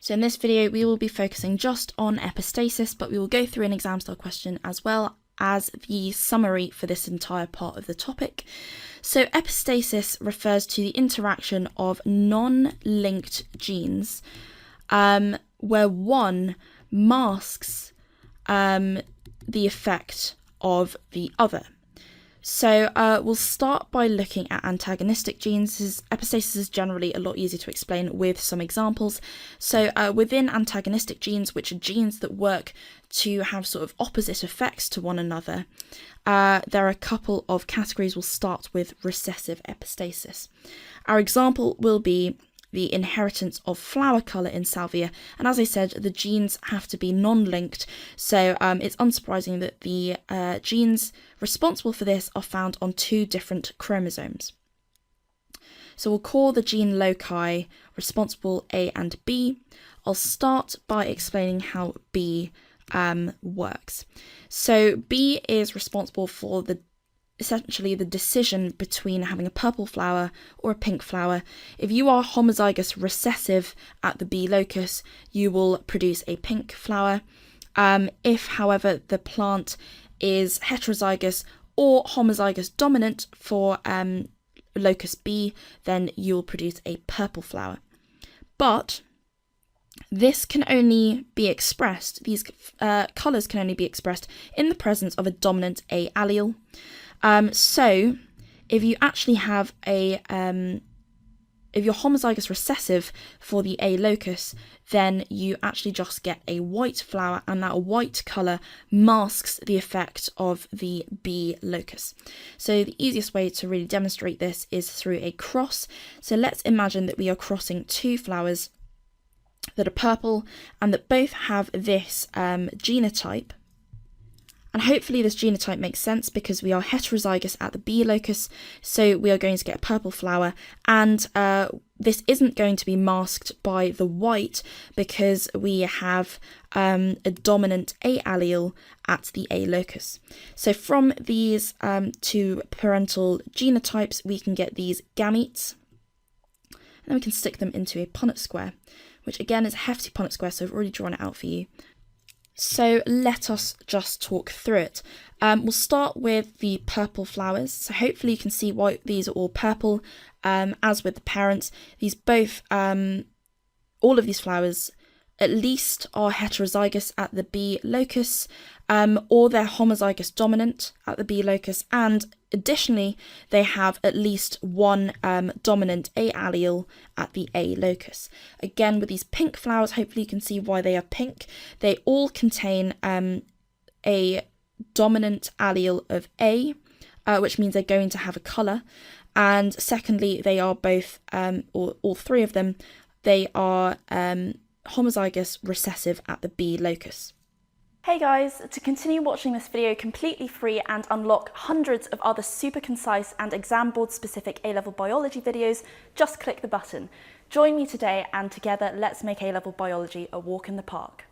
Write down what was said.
So in this video, we will be focusing just on epistasis, but we will go through an exam style question as well as the summary for this entire part of the topic. So epistasis refers to the interaction of non-linked genes where one masks the effect of the other. So we'll start by looking at antagonistic genes. Epistasis is generally a lot easier to explain with some examples. So within antagonistic genes, which are genes that work to have sort of opposite effects to one another, there are a couple of categories. We'll start with recessive epistasis. Our example will be the inheritance of flower colour in Salvia, and as I said, the genes have to be non-linked, so it's unsurprising that the genes responsible for this are found on two different chromosomes. So we'll call the gene loci responsible A and B. I'll start by explaining how B works. So B is responsible for essentially the decision between having a purple flower or a pink flower. If you are homozygous recessive at the B locus, you will produce a pink flower. If, however, the plant is heterozygous or homozygous dominant for locus B, then you'll produce a purple flower. But this can only be expressed, these colours can only be expressed in the presence of a dominant A allele. So if you actually have if you're homozygous recessive for the A locus, then you actually just get a white flower, and that white colour masks the effect of the B locus. So the easiest way to really demonstrate this is through a cross. So let's imagine that we are crossing two flowers that are purple and that both have this genotype. And hopefully this genotype makes sense because we are heterozygous at the B locus, so we are going to get a purple flower, and this isn't going to be masked by the white because we have a dominant A allele at the A locus. So from these two parental genotypes, we can get these gametes, and then we can stick them into a Punnett square, which again is a hefty Punnett square, so I've already drawn it out for you. So let us just talk through it. We'll start with the purple flowers. So hopefully you can see why these are all purple. As with the parents, these both, all of these flowers at least are heterozygous at the B locus, or they're homozygous dominant at the B locus, and additionally they have at least one dominant A allele at the A locus. Again, with these pink flowers, hopefully you can see why they are pink. They all contain a dominant allele of A, which means they're going to have a colour, and secondly they are both, or all three of them, they are homozygous recessive at the B locus. Hey guys, to continue watching this video completely free and unlock hundreds of other super concise and exam board specific A-level biology videos, just click the button. Join me today and together let's make A-level biology a walk in the park.